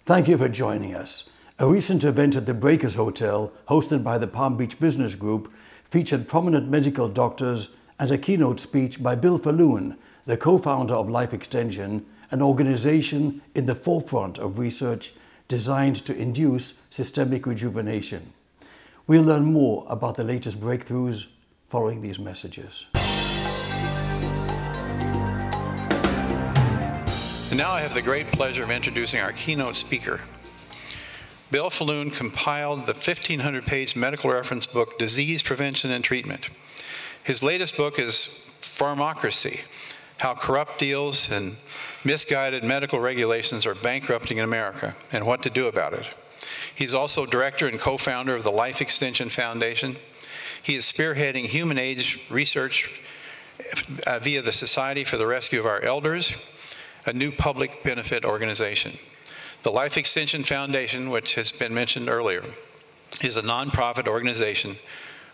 Thank you for joining us. A recent event at the Breakers Hotel, hosted by the Palm Beach Business Group, featured prominent medical doctors and a keynote speech by Bill Faloon, the co-founder of Life Extension, an organization in the forefront of research designed to induce systemic rejuvenation. We'll learn more about the latest breakthroughs following these messages. And now I have the great pleasure of introducing our keynote speaker. Bill Faloon compiled the 1,500-page medical reference book, Disease Prevention and Treatment. His latest book is Pharmacracy, How Corrupt Deals and Misguided Medical Regulations Are Bankrupting America, and What to Do About It. He's also director and co-founder of the Life Extension Foundation. He is spearheading human age research via the Society for the Rescue of Our Elders, a new public benefit organization. The Life Extension Foundation, which has been mentioned earlier, is a nonprofit organization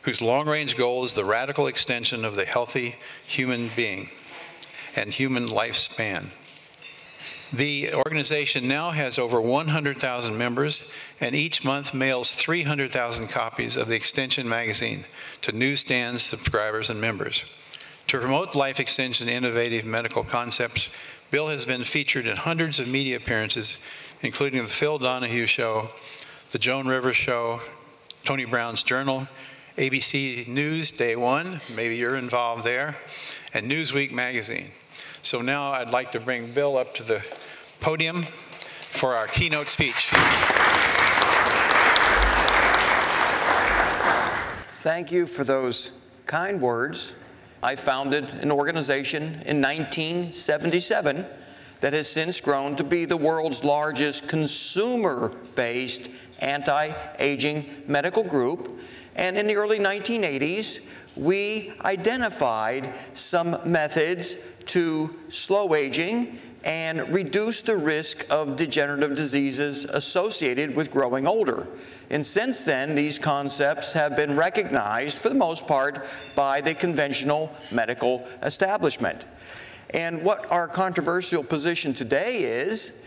whose long-range goal is the radical extension of the healthy human being and human lifespan. The organization now has over 100,000 members, and each month mails 300,000 copies of the Extension magazine to newsstands, subscribers, and members. To promote Life Extension innovative medical concepts, Bill has been featured in hundreds of media appearances, including the Phil Donahue Show, the Joan Rivers Show, Tony Brown's Journal, ABC News Day One, maybe you're involved there, and Newsweek magazine. So now I'd like to bring Bill up to the podium for our keynote speech. Thank you for those kind words. I founded an organization in 1977 that has since grown to be the world's largest consumer-based anti-aging medical group. And in the early 1980s, we identified some methods to slow aging and reduce the risk of degenerative diseases associated with growing older. And since then, these concepts have been recognized, for the most part, by the conventional medical establishment. And what our controversial position today is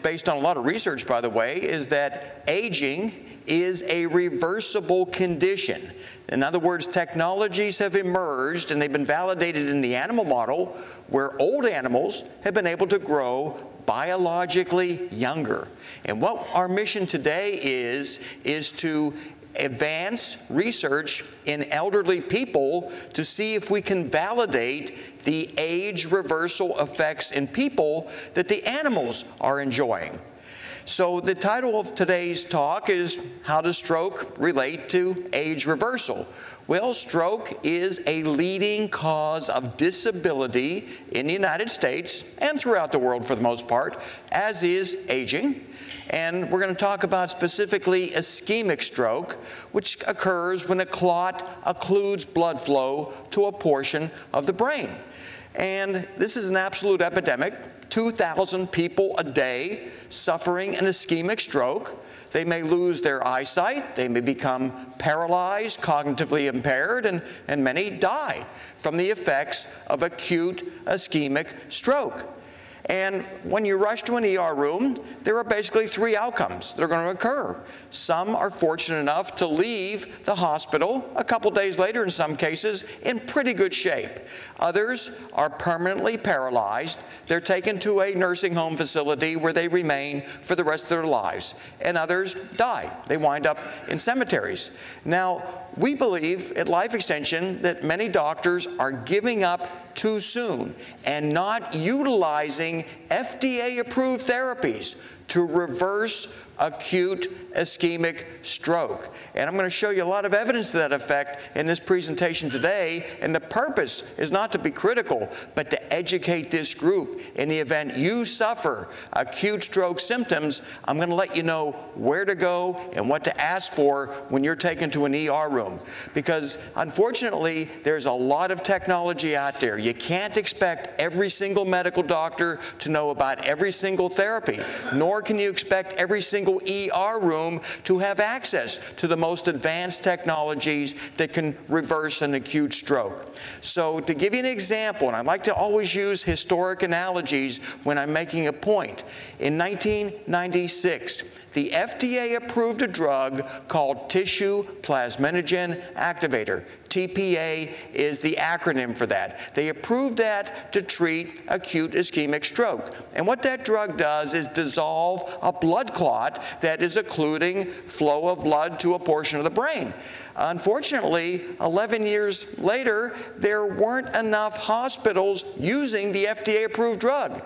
based on a lot of research, by the way, is that aging is a reversible condition. In other words, technologies have emerged and they've been validated in the animal model where old animals have been able to grow biologically younger. And what our mission today is to advance research in elderly people to see if we can validate the age reversal effects in people that the animals are enjoying. So the title of today's talk is, How Does Stroke Relate to Age Reversal? Well, stroke is a leading cause of disability in the United States and throughout the world for the most part, as is aging. And we're going to talk about specifically ischemic stroke, which occurs when a clot occludes blood flow to a portion of the brain. And this is an absolute epidemic. 2,000 people a day suffering an ischemic stroke. They may lose their eyesight, they may become paralyzed, cognitively impaired, and many die from the effects of acute ischemic stroke. And when you rush to an ER room, there are basically three outcomes that are going to occur. Some are fortunate enough to leave the hospital a couple days later, in some cases, in pretty good shape. Others are permanently paralyzed. They're taken to a nursing home facility where they remain for the rest of their lives. And others die. They wind up in cemeteries. Now, we believe at Life Extension that many doctors are giving up too soon and not utilizing FDA-approved therapies to reverse acute ischemic stroke. And I'm going to show you a lot of evidence to that effect in this presentation today, and the purpose is not to be critical, but to educate this group. In the event you suffer acute stroke symptoms, I'm going to let you know where to go and what to ask for when you're taken to an ER room. Because unfortunately, there's a lot of technology out there. You can't expect every single medical doctor to know about every single therapy, nor nor can you expect every single ER room to have access to the most advanced technologies that can reverse an acute stroke. So to give you an example, and I like to always use historic analogies when I'm making a point, in 1996, the FDA approved a drug called tissue plasminogen activator. TPA is the acronym for that. They approved that to treat acute ischemic stroke. And what that drug does is dissolve a blood clot that is occluding flow of blood to a portion of the brain. Unfortunately, 11 years later, there weren't enough hospitals using the FDA-approved drug.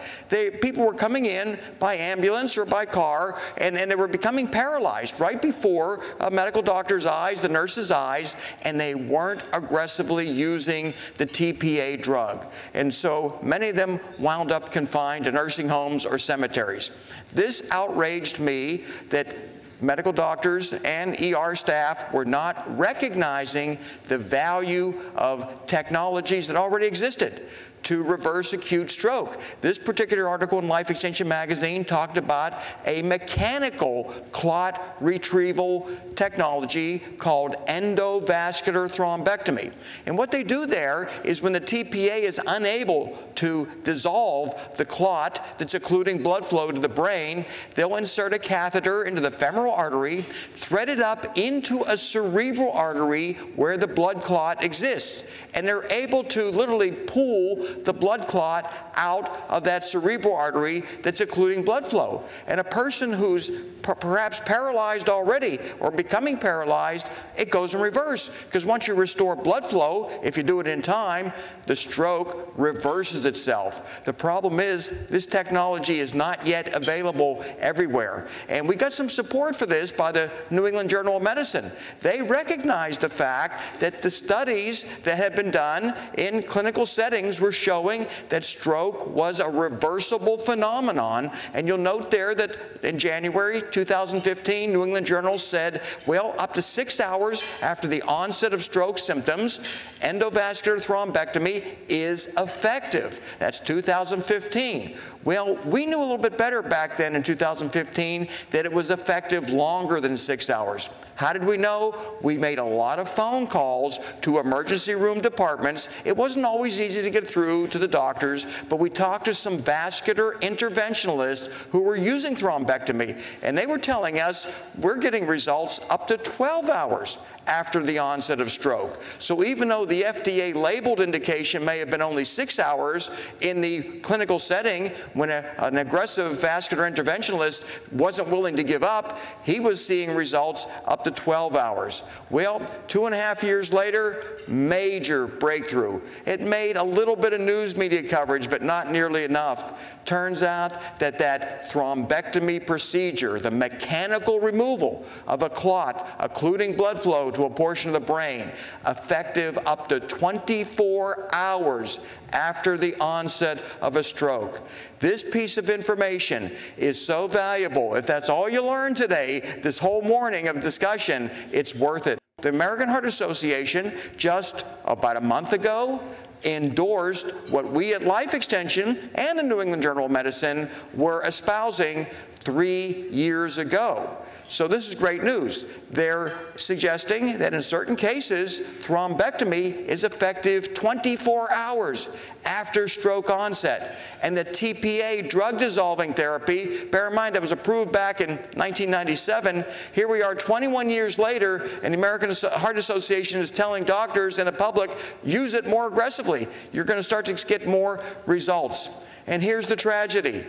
People were coming in by ambulance or by car, and they were becoming paralyzed right before a medical doctor's eyes, the nurse's eyes, and they weren't aggressively using the TPA drug. And so many of them wound up confined to nursing homes or cemeteries. This outraged me that medical doctors and ER staff were not recognizing the value of technologies that already existed to reverse acute stroke. This particular article in Life Extension magazine talked about a mechanical clot retrieval technology called endovascular thrombectomy. And what they do there is when the TPA is unable to dissolve the clot that's occluding blood flow to the brain, they'll insert a catheter into the femoral artery, thread it up into a cerebral artery where the blood clot exists. And they're able to literally pull the blood clot out of that cerebral artery that's occluding blood flow. And a person who's perhaps paralyzed already or becoming paralyzed, it goes in reverse. Because once you restore blood flow, if you do it in time, the stroke reverses itself. The problem is this technology is not yet available everywhere. And we got some support for this by the New England Journal of Medicine. They recognized the fact that the studies that had been done in clinical settings were showing that stroke was a reversible phenomenon. And you'll note there that in January 2015, New England Journal said, well, up to 6 hours after the onset of stroke symptoms, endovascular thrombectomy is effective. That's 2015. Well, we knew a little bit better back then in 2015 that it was effective longer than 6 hours. How did we know? We made a lot of phone calls to emergency room departments. It wasn't always easy to get through to the doctors, but we talked to some vascular interventionalists who were using thrombectomy, and they were telling us we're getting results up to 12 hours after the onset of stroke. So even though the FDA labeled indication may have been only 6 hours in the clinical setting, when an aggressive vascular interventionalist wasn't willing to give up, he was seeing results up to 12 hours. Well, 2.5 years later, major breakthrough. It made a little bit of news media coverage, but not nearly enough. Turns out that that thrombectomy procedure, the mechanical removal of a clot occluding blood flow to a portion of the brain, effective up to 24 hours after the onset of a stroke. This piece of information is so valuable. If that's all you learned today, this whole morning of discussion, it's worth it. The American Heart Association, just about a month ago, endorsed what we at Life Extension and the New England Journal of Medicine were espousing 3 years ago. So this is great news. They're suggesting that in certain cases, thrombectomy is effective 24 hours after stroke onset. And the TPA drug dissolving therapy, bear in mind that was approved back in 1997. Here we are 21 years later, and the American Heart Association is telling doctors and the public, use it more aggressively. You're going to start to get more results. And here's the tragedy.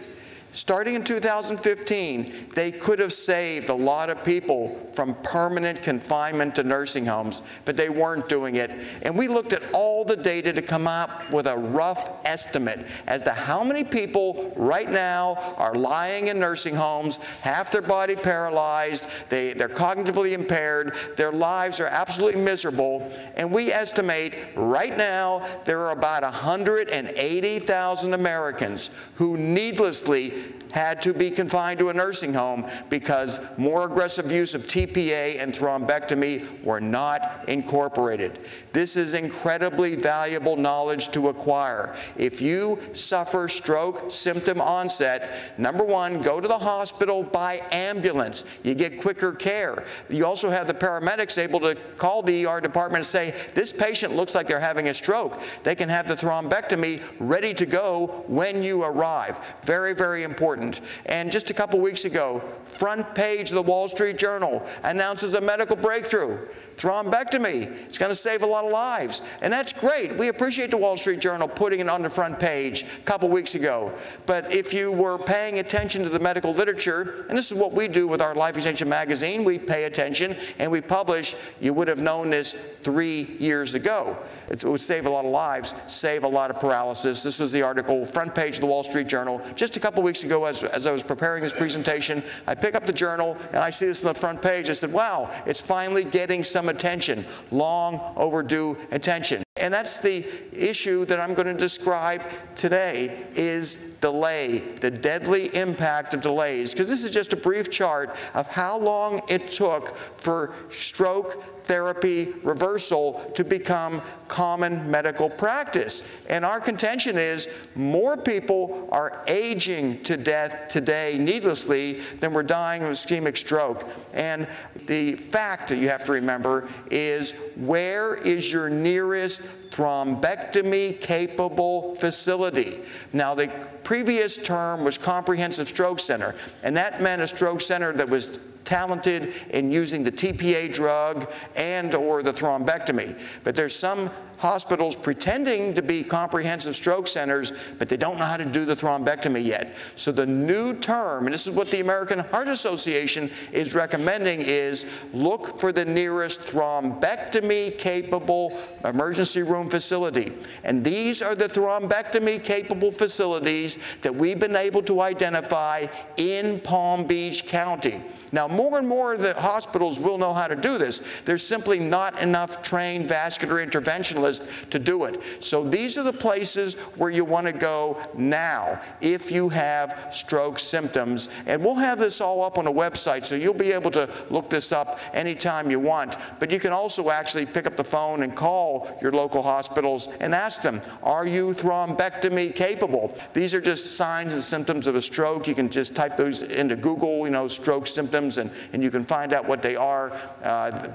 Starting in 2015, they could have saved a lot of people from permanent confinement to nursing homes, but they weren't doing it. And we looked at all the data to come up with a rough estimate as to how many people right now are lying in nursing homes, half their body paralyzed, they're cognitively impaired, their lives are absolutely miserable. And we estimate right now there are about 180,000 Americans who needlessly had to be confined to a nursing home because more aggressive use of TPA and thrombectomy were not incorporated. This is incredibly valuable knowledge to acquire. If you suffer stroke symptom onset, number one, go to the hospital by ambulance. You get quicker care. You also have the paramedics able to call the ER department and say, this patient looks like they're having a stroke. They can have the thrombectomy ready to go when you arrive. Very, very important. And just a couple weeks ago, front page of the Wall Street Journal announces a medical breakthrough. Thrombectomy. It's going to save a lot of lives. And that's great. We appreciate the Wall Street Journal putting it on the front page a couple weeks ago. But if you were paying attention to the medical literature, and this is what we do with our Life Extension magazine, we pay attention and we publish, you would have known this 3 years ago. It would save a lot of lives, save a lot of paralysis. This was the article, front page of the Wall Street Journal. Just a couple weeks ago, as I was preparing this presentation, I pick up the journal and I see this on the front page. I said, wow, it's finally getting some attention, long overdue attention. And that's the issue that I'm going to describe today is delay, the deadly impact of delays. Because this is just a brief chart of how long it took for stroke therapy reversal to become common medical practice. And our contention is more people are aging to death today needlessly than were dying of ischemic stroke. And the fact that you have to remember is, where is your nearest thrombectomy capable facility? Now, the previous term was comprehensive stroke center, and that meant a stroke center that was talented in using the TPA drug and or the thrombectomy. But there's some hospitals pretending to be comprehensive stroke centers, but they don't know how to do the thrombectomy yet. So the new term, and this is what the American Heart Association is recommending, is look for the nearest thrombectomy capable emergency room facility. And these are the thrombectomy capable facilities that we've been able to identify in Palm Beach County. Now, more and more of the hospitals will know how to do this. There's simply not enough trained vascular interventionalists to do it. So these are the places where you want to go now if you have stroke symptoms. And we'll have this all up on the website, so you'll be able to look this up anytime you want. But you can also actually pick up the phone and call your local hospitals and ask them, are you thrombectomy capable? These are just signs and symptoms of a stroke. You can just type those into Google, stroke symptoms, and you can find out what they are.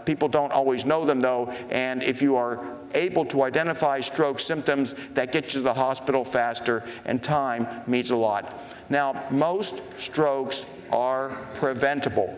People don't always know them, though, and if you are able to identify stroke symptoms, that gets you to the hospital faster, and time means a lot. Now, most strokes are preventable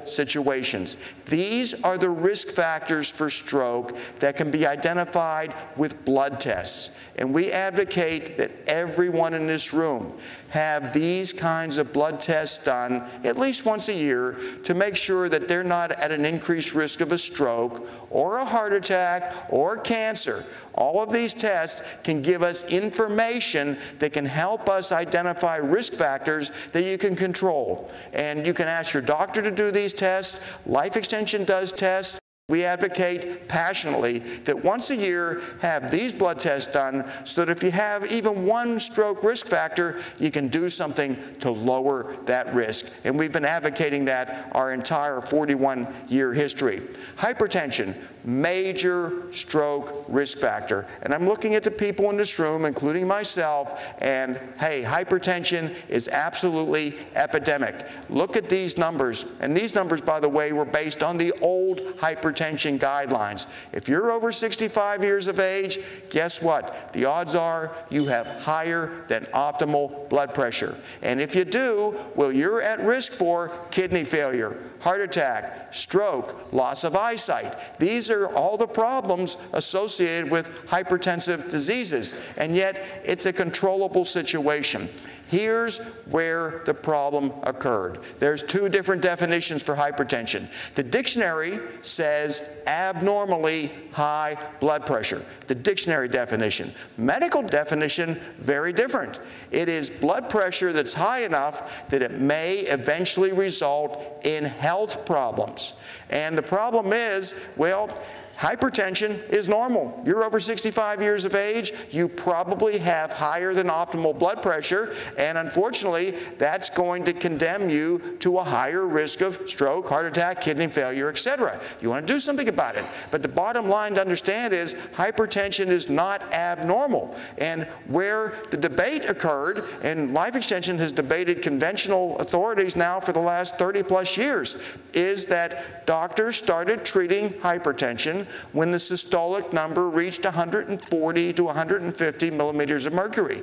situations. These are the risk factors for stroke that can be identified with blood tests. And we advocate that everyone in this room have these kinds of blood tests done at least once a year to make sure that they're not at an increased risk of a stroke or a heart attack or cancer. All of these tests can give us information that can help us identify risk factors that you can control. And you can ask your doctor to do these tests. Life Extension does tests. We advocate passionately that once a year have these blood tests done so that if you have even one stroke risk factor, you can do something to lower that risk. And we've been advocating that our entire 41-year history. Hypertension, major stroke risk factor. And I'm looking at the people in this room, including myself, and hey, hypertension is absolutely epidemic. Look at these numbers. And these numbers, by the way, were based on the old hypertension guidelines. If you're over 65 years of age, guess what? The odds are you have higher than optimal blood pressure. And if you do, well, you're at risk for kidney failure, heart attack, stroke, loss of eyesight. These are all the problems associated with hypertensive diseases, and yet it's a controllable situation. Here's where the problem occurred. There's two different definitions for hypertension. The dictionary says abnormally high blood pressure. The dictionary definition. Medical definition, very different. It is blood pressure that's high enough that it may eventually result in health problems. And the problem is, well, Hypertension is normal. You're over 65 years of age, you probably have higher than optimal blood pressure, and unfortunately, that's going to condemn you to a higher risk of stroke, heart attack, kidney failure, etc. You want to do something about it. But the bottom line to understand is hypertension is not abnormal. And where the debate occurred, and life extension has debated conventional authorities now for the last 30+ years, is that doctors started treating hypertension when the systolic number reached 140 to 150 millimeters of mercury.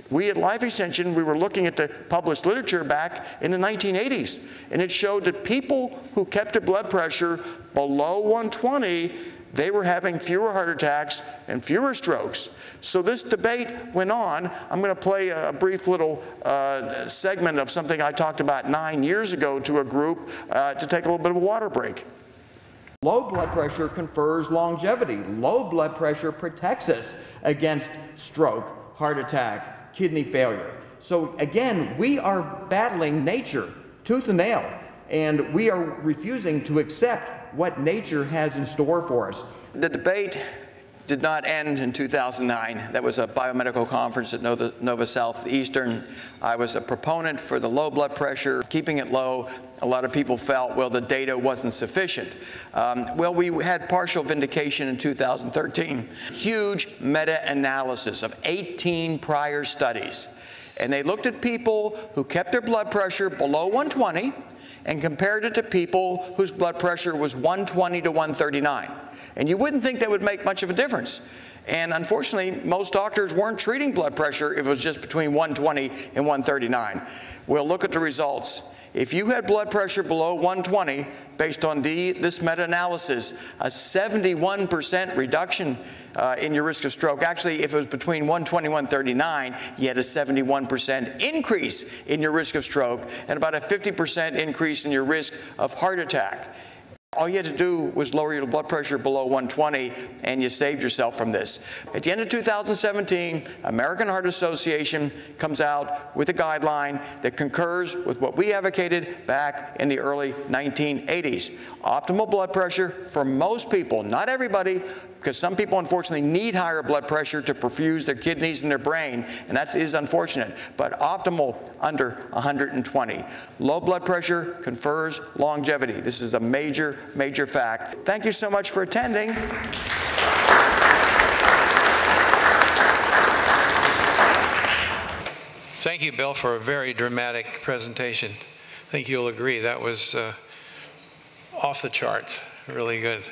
We at Life Extension, we were looking at the published literature back in the 1980s, and it showed that people who kept their blood pressure below 120, they were having fewer heart attacks and fewer strokes. So this debate went on. I'm going to play a brief little segment of something I talked about 9 years ago to a group to take a little bit of a water break. Low blood pressure confers longevity. Low blood pressure protects us against stroke, heart attack, kidney failure. So again, we are battling nature tooth and nail, and we are refusing to accept what nature has in store for us. The debate did not end in 2009. That was a biomedical conference at Nova Southeastern. I was a proponent for the low blood pressure, keeping it low. A lot of people felt, well, the data wasn't sufficient. Well, we had partial vindication in 2013. Huge meta-analysis of 18 prior studies. And they looked at people who kept their blood pressure below 120 and compared it to people whose blood pressure was 120 to 139. And you wouldn't think that would make much of a difference. And unfortunately, most doctors weren't treating blood pressure if it was just between 120 and 139. We'll look at the results. If you had blood pressure below 120, based on this meta-analysis, a 71% reduction in your risk of stroke. Actually, if it was between 120 and 139, you had a 71% increase in your risk of stroke and about a 50% increase in your risk of heart attack. All you had to do was lower your blood pressure below 120, and you saved yourself from this. At the end of 2017, American Heart Association comes out with a guideline that concurs with what we advocated back in the early 1980s. Optimal blood pressure for most people, not everybody, because some people unfortunately need higher blood pressure to perfuse their kidneys and their brain, and that is unfortunate, but optimal under 120. Low blood pressure confers longevity. This is a major, major fact. Thank you so much for attending. Thank you, Bill, for a very dramatic presentation. I think you'll agree that was off the charts, really good.